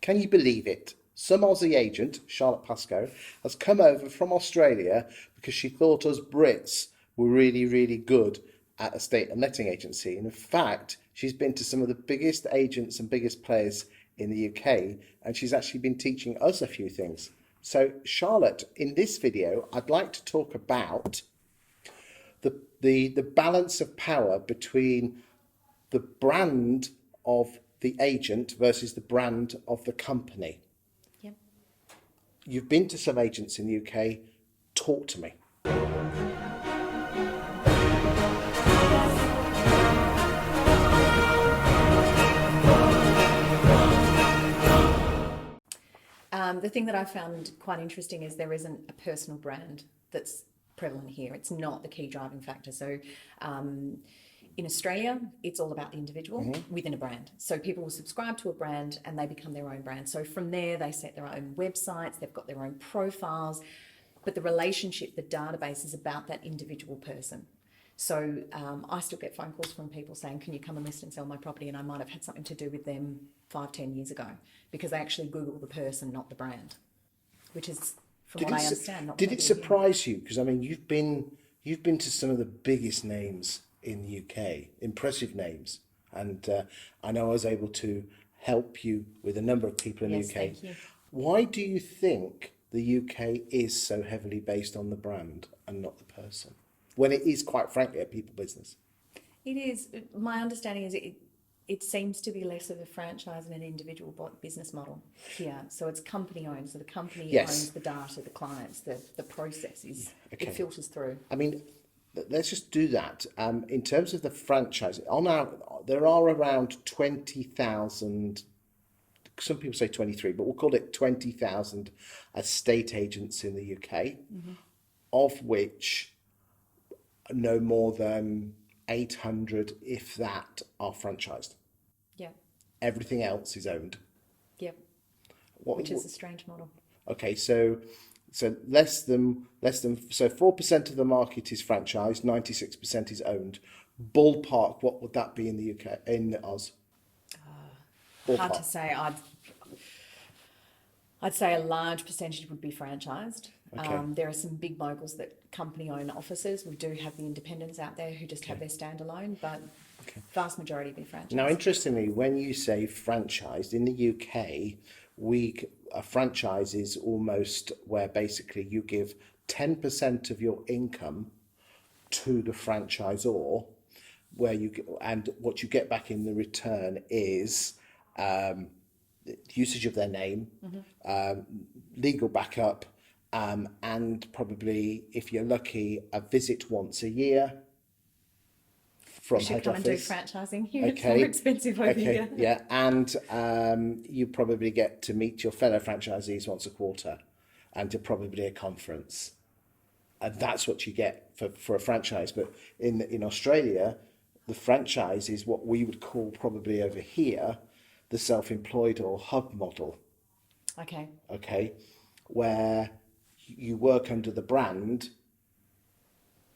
Can you believe it? Some Aussie agent, Charlotte Pascoe, has come over from Australia because she thought us Brits were really, really good at estate and letting agency. And in fact, she's been to some of the biggest agents and biggest players in the UK, and she's actually been teaching us a few things. So, Charlotte, in this video, I'd like to talk about the balance of power between the brand of the agent versus the brand of the company. Yep. You've been to some agents in the UK. Talk to me. The thing that I found quite interesting is there isn't a personal brand that's prevalent here. It's not the key driving factor. So in Australia, it's all about the individual within a brand. So people will subscribe to a brand and they become their own brand. So from there, they set their own websites, they've got their own profiles, but the relationship, the database is about that individual person. So I still get phone calls from people saying, can you come and list and sell my property? And I might have had something to do with them 5-10 years ago because they actually Google the person, not the brand, which is, from what I understand, not did it surprise you? Because I mean, you've been to some of the biggest names in the UK, impressive names, and I know I was able to help you with a number of people in the UK. Thank you. Why do you think the UK is so heavily based on the brand and not the person, when it is, quite frankly, a people business? It is. My understanding is it seems to be less of a franchise and an individual business model here. So it's company owned. So the company owns the data, the clients, the process is, it filters through. I mean, let's just do that. In terms of the franchise, there are around 20,000, some people say 23, but we'll call it 20,000 estate agents in the UK, of which no more than 800, if that, are franchised. Yeah. Everything else is owned. Yep. Which is a strange model. Okay, so less than so 4% of the market is franchised, 96% is owned. Ballpark, what would that be in the UK, in Oz? Hard to say. I'd say a large percentage would be franchised. Okay. There are some big moguls that company-owned offices. We do have the independents out there who just have their standalone, but vast majority be franchised. Now, interestingly, when you say franchised, in the UK, a franchise is almost where basically you give 10% of your income to the franchisor, and what you get back in the return is usage of their name, legal backup, and probably, if you're lucky, a visit once a year from you should head come office. And do franchising here. It's more expensive over here. Yeah, and you probably get to meet your fellow franchisees once a quarter, and to probably a conference, and that's what you get for a franchise. But in Australia, the franchise is what we would call probably over here the self-employed or hub model. Okay, where you work under the brand,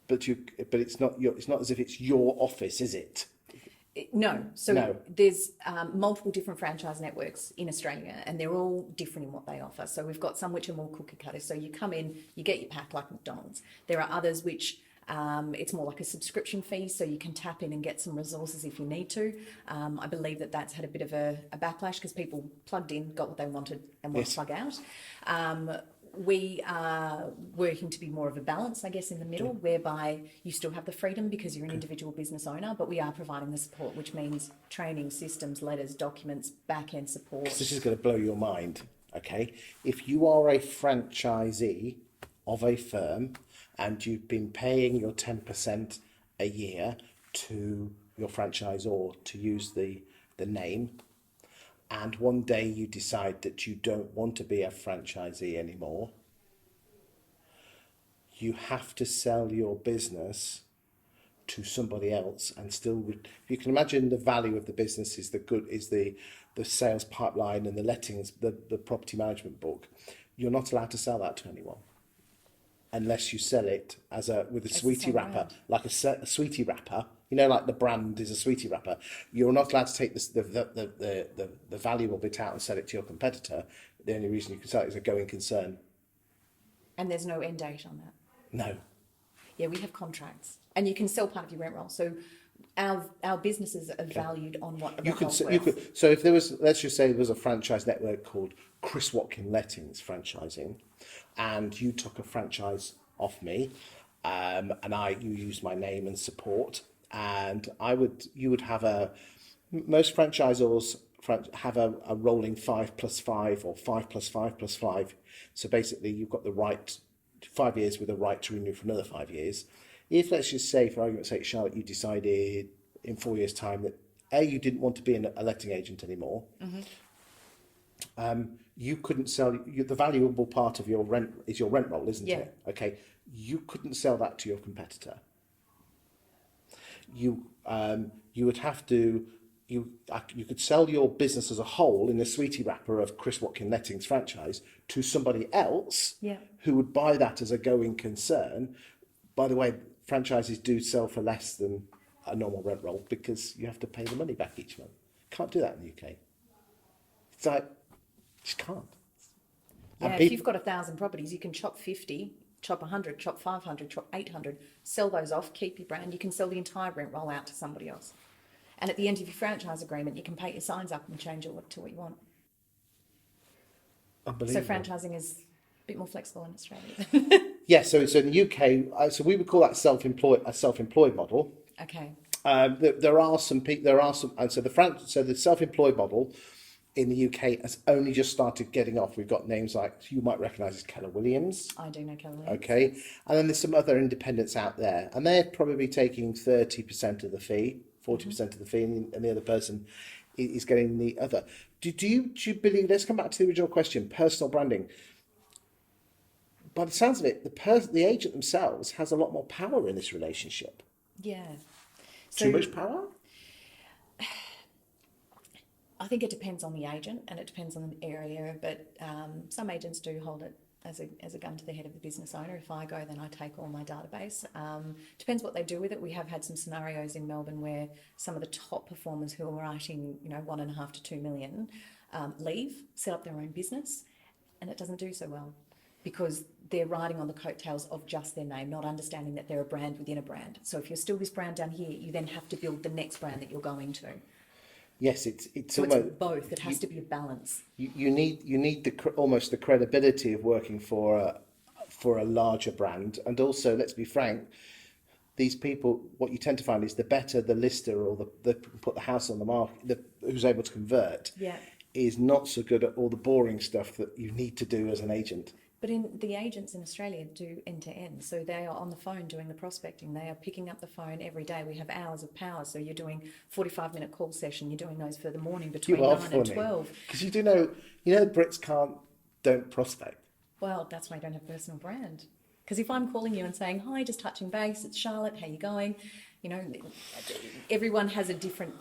but it's not as if it's your office, is it? No. So there's multiple different franchise networks in Australia, and they're all different in what they offer. So we've got some which are more cookie cutter. So you come in, you get your pack like McDonald's. There are others which it's more like a subscription fee, so you can tap in and get some resources if you need to. I believe that's had a bit of a backlash because people plugged in, got what they wanted, and want to plug out. We are working to be more of a balance, I guess, in the middle, whereby you still have the freedom because you're an individual business owner, but we are providing the support, which means training, systems, letters, documents, back-end support. This is going to blow your mind, okay? If you are a franchisee of a firm and you've been paying your 10% a year to your franchisor to use the name, and one day you decide that you don't want to be a franchisee anymore, you have to sell your business to somebody else, and still, you can imagine the value of the business is the sales pipeline and the lettings, the property management book. You're not allowed to sell that to anyone. unless you sell it with a It's the sweetie same wrapper, brand. like a sweetie wrapper. You know, like the brand is a sweetie wrapper. You're not allowed to take the valuable bit out and sell it to your competitor. The only reason you can sell it is a going concern. And there's no end date on that. No. Yeah, we have contracts, and you can sell part of your rent roll. So our businesses are valued on what the rent roll's worth. So if there was, let's just say there was a franchise network called Chris Watkin Lettings Franchising, and you took a franchise off me, and you used my name and support, and you would have most franchisors have a rolling 5+5 or 5+5+5. So basically, you've got the right 5 years with a right to renew for another 5 years. If, let's just say, for argument's sake, Charlotte, you decided in 4 years' time that you didn't want to be a letting agent anymore, you couldn't sell the valuable part of your rent is your rent roll, isn't it? Okay, you couldn't sell that to your competitor. You would have to. You could sell your business as a whole in the sweetie wrapper of Chris Watkin Lettings franchise to somebody else who would buy that as a going concern. By the way, franchises do sell for less than a normal rent roll because you have to pay the money back each month. Can't do that in the UK. It's like, just can't. Yeah, if you've got 1,000 properties, you can chop 50, chop 100, chop 500, chop 800, sell those off, keep your brand. You can sell the entire rent roll out to somebody else. And at the end of your franchise agreement, you can paint your signs up and change it to what you want. Unbelievable. So franchising is a bit more flexible in Australia. Yeah, so in the UK, so we would call that a self-employed model. Okay. There are some, and so the self-employed model in the UK has only just started getting off. We've got names like you might recognise as Keller Williams. I do know Keller Williams. Okay, and then there's some other independents out there, and they're probably taking 30% of the fee, 40% of the fee, and the other person is getting the other. Do you believe? Let's come back to the original question: personal branding. By the sounds of it, the agent themselves has a lot more power in this relationship. Yeah. Too much power? I think it depends on the agent and it depends on the area, but some agents do hold it as a gun to the head of the business owner. If I go, then I take all my database. Depends what they do with it. We have had some scenarios in Melbourne where some of the top performers who are writing, 1.5 to 2 million, leave, set up their own business, and it doesn't do so well because they're riding on the coattails of just their name, not understanding that they're a brand within a brand. So if you're still this brand down here, you then have to build the next brand that you're going to. Yes, it's So almost, it's both. It has to be a balance. you need almost the credibility of working for a larger brand, and also, let's be frank, these people, what you tend to find is the better the lister or the put the house on the market, who's able to convert, is not so good at all the boring stuff that you need to do as an agent. But the agents in Australia do end to end. So they are on the phone doing the prospecting. They are picking up the phone every day. We have hours of power. So you're doing 45-minute call session. You're doing those for the morning between 9 and 12. Because you know Brits don't prospect. Well, that's why I don't have personal brand. Because if I'm calling you and saying, hi, just touching base, it's Charlotte, how you going? Everyone has a different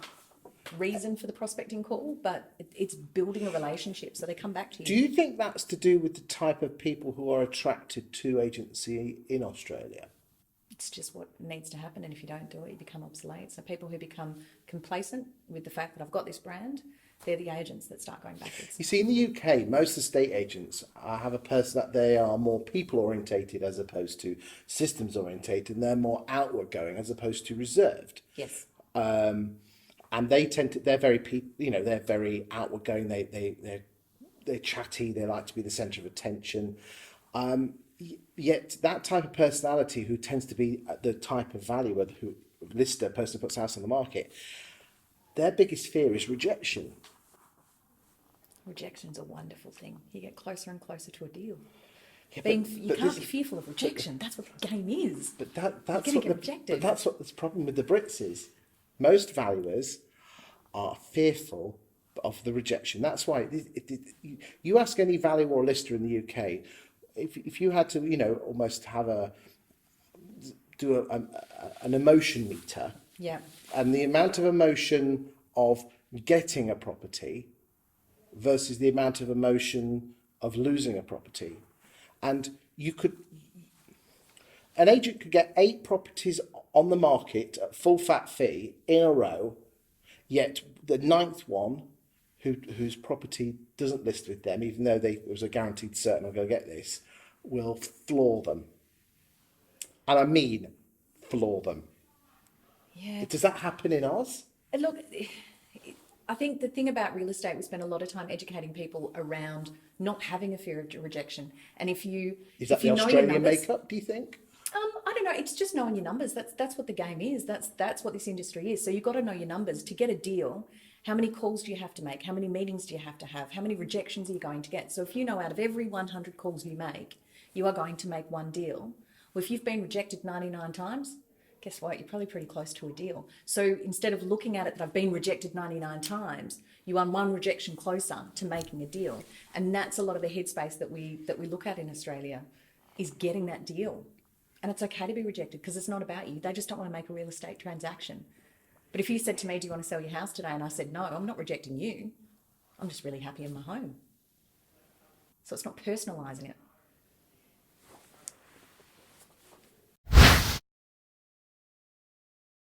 reason for the prospecting call, but it's building a relationship, so they come back to you. Do you think that's to do with the type of people who are attracted to agency in Australia? It's just what needs to happen, and if you don't do it, you become obsolete. So people who become complacent with the fact that I've got this brand, they're the agents that start going backwards. You see, in the UK, most estate agents have a person that they are more people-orientated as opposed to systems-orientated, and they're more outward-going as opposed to reserved. Yes. And they're very outward-going. They're chatty. They like to be the centre of attention. Yet that type of personality, who tends to be the type of valuer, lister, person who puts a house on the market, their biggest fear is rejection. Rejection's a wonderful thing. You get closer and closer to a deal. Yeah, you can't be fearful of rejection. That's what the game is. But that's you're going to get rejected. But that's what the problem with the Brits is. Most valuers are fearful of the rejection. That's why you ask any valuer or lister in the UK, if you had to, almost have an emotion meter, and the amount of emotion of getting a property versus the amount of emotion of losing a property, and you could, an agent could get 8 properties on the market at full fat fee in a row, yet the ninth one, whose property doesn't list with them, even though there was a guaranteed certain I'm going to get this, will floor them. And I mean floor them. Yeah. Does that happen in Oz? And look, I think the thing about real estate, we spend a lot of time educating people around not having a fear of rejection. And if you Is that if the you know your Australian numbers, makeup, do you think? I don't know. It's just knowing your numbers. That's what the game is. That's what this industry is. So you've got to know your numbers to get a deal. How many calls do you have to make? How many meetings do you have to have? How many rejections are you going to get? So if you know out of every 100 calls you make, you are going to make one deal. Well, if you've been rejected 99 times, guess what? You're probably pretty close to a deal. So instead of looking at it that I've been rejected 99 times, you are one rejection closer to making a deal. And that's a lot of the headspace that we look at in Australia, is getting that deal. And it's okay to be rejected because it's not about you. They just don't want to make a real estate transaction. But if you said to me, do you want to sell your house today? And I said, no, I'm not rejecting you. I'm just really happy in my home. So it's not personalising it.